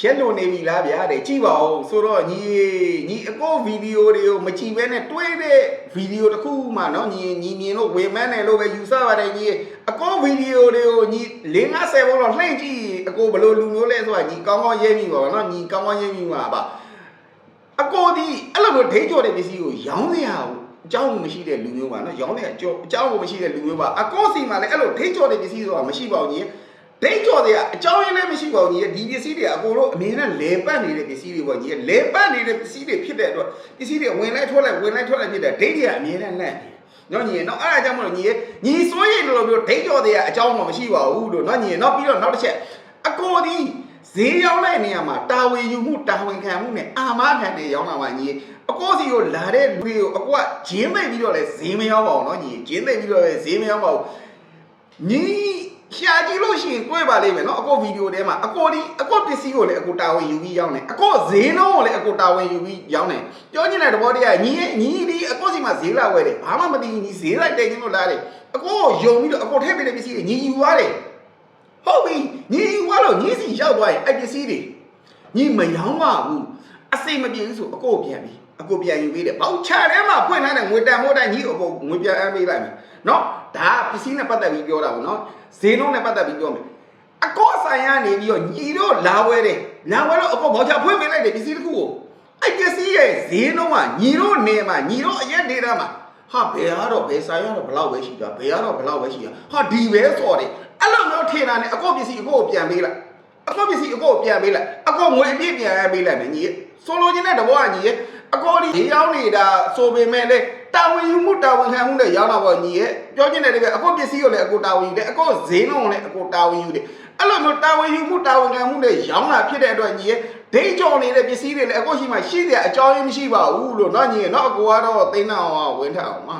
ရက်လို့နေပြီလားဗျာတဲ့ကြည့်ပါဦးဆိုတော့ညီအကိုဗီဒီယိုတွေကိုမကြည့်ဘဲနဲ့တွေးတဲ့ဗီဒီယိုတစ်ခုမှเนาะညီမြင်လို့ဝေမန်းတယ်လို့ပဲယူဆပါတယ်ညီအကိုဗီဒီယိုတွေကိုညီ50ဘုံတော့လှည့်ကြည့်အကိုဘလို့လူမျိုးလဲဆိုတာညီကောင်းကောင်းရေးမိပါเนาะညီကောင်းကောင်းရေးမိမှာပါအကိုဒီအဲ့လိုမျိုးဒိတ်ကြော်တဲ့ပစ္စည်းကိုရောင်းစရာအကြောင်းမရှိတဲ့လူမျိုးပါเนาะရောင်းတဲ့အကြောင်းကိုမရှိတဲ့လူမျိုးပါအကိုစီမှာလည်းအဲ့လိုဒိတ်ကြော်တဲ့ပစ္စည်းဆိုတာမရှိပါဘူးညီဒိတ်ကြော်တဲ့အကြောင်းရင်းလည်းမရှိပါဘူးညီဒီပစ္စည်းတွေအကုန်လုံးအမြင်နဲ့လဲပတ်နေတဲ့ပစ္စည်းတွေပေါ့ညီလဲပတ်နေတဲ့ပစ္စည်းတွေဖြစ်တဲ့အတွက်ပစ္စည်းတွေဝင်လိုက်ထွက်လိုက်ဖြစ်တဲ့ဒိတ်တွေကအမြင်နဲ့လက်နော်ညီနော်အဲ့ဒါကြောင့်မလို့ညီစိုးရိမ်လို့ပြောဒိတ်ကြော်တဲ့အကြောင်းမှမရှိပါဘူးလို့နော်ညီနော်ပြီးတော့နောက်တစ်ချက်အကိုဒီဈေးရောက်တဲ့နေရာမှာတာဝန်ယူမှုတာဝန်ခံမှုနဲ့အာမခံတဲ့ရောင်းလာပါညီအကိုစီကိုလာတဲ့လူတွေကိုအကိုကဂျင်းသိပ်ပြီးတော့လဲဈေးမရောက်ပါဘူးနော်ညီဂျင်းသိပ်ပြီးတော့လဲဈေးမရောက်ပါဘူးညီရှာကြည့်လို့ရှိရင်တွေ့ပါလိမ့်မယ်နော်အကိုဗီဒီယိုထဲမှာအကိုပစ္စည်းကိုလည်းအကိုတာဝန်ယူပြီးရောင်းတယ်အကိုဈေးနှုန်းကိုလည်းအကိုတာဝန်ယူပြီးရောင်းတယ်ပြောချင်တဲ့သဘောတရားညီဒီအကိုစီမှာဈေးလာဝယ်တယ်ဘာမှမသိညီဈေးလိုက်တယ်ချင်းလို့လာတယ်အကိုကိုယုံပြီးတော့အကိုထည့်ပေးတဲ့ပစ္စည်းတွေညီယူသွားတယ်ဟုတ်ပြီညီယူသွားလို့ညီစီရောက်သွားရင်အဲ့ပစ္စည်းတွေညီမရောင်းပါဘူးအစိမ့်မပြေဘူးဆိုအကိုပြန်ပြီးအကိုပြန်ယူပေးတယ်ဘောက်ချထဲမှာဖွင့်ထားတဲ့ငွေတန်မို့တိုင်းညီအကိုငွေပြန်အမ်းပေးလိုက်မယ်နော်ဒါပစ္စည်းနဲ့ပတ်သက်ပြီးပြောတာပေါ့နော်ဈေးနှုန်းနဲ့ပတ်သက်ပြီးပြောမယ်အကောဆိုင်ကနေပြီးတော့ညီတို့လာဝဲတယ်လာဝဲတော့အကောဘောက်ချဖွင့်ပေးလိုက်တယ်ပစ္စည်းတစ်ခုကိုအဲ့ပစ္စည်းရဲ့ဈေးနှုန်းကညီတို့နေမှာညီတို့အရက်ဒေတာမှာဟာဘယ်ကတော့ဘယ်ဆိုင်ကတော့ဘလောက်ပဲရှိတာဘယ်ကတော့ဘလောက်ပဲရှိတာဟာဒီပဲစော်တယ်အဲ့လိုမျိုးထင်တာနဲ့အကောပစ္စည်းအကောကိုပြန်ပေးလိုက်အကောပစ္စည်းအကောကိုပြန်ပေးလိုက်အကောငွေအပြည့်ပြန်ပေးလိုက်မယ်ညီဆိုလိုချင်တဲ့တဘောကညီရဲ့အကောဒီဈေးရောက်နေတာဆိုပေမဲ့လေတာဝန်ယူမှုတာဝန်ခံမှုနဲ့ရောင်းတာပေါ့ညီရဲ့ပြောချင်တယ်တကယ်အကောပစ္စည်းကိုလည်းအကောတာဝန်ယူတယ်အကောဈေးနှုန်းကိုလည်းအကောတာဝန်ယူတယ်အဲ့လိုမျိုးတာဝန်ယူမှုတာဝန်ခံမှုနဲ့ရောင်းတာဖြစ်တဲ့အတွက်ညီရဲ့ဒိတ်ကြော်နေတဲ့ပစ္စည်းတွေလည်းအကောရှိမှရှိတဲ့အကြောင်းရင်းမရှိပါဘူးလို့เนาะညီရဲ့เนาะအကောကတော့သိန်းအောင်ဝင်ထအောင်ပါ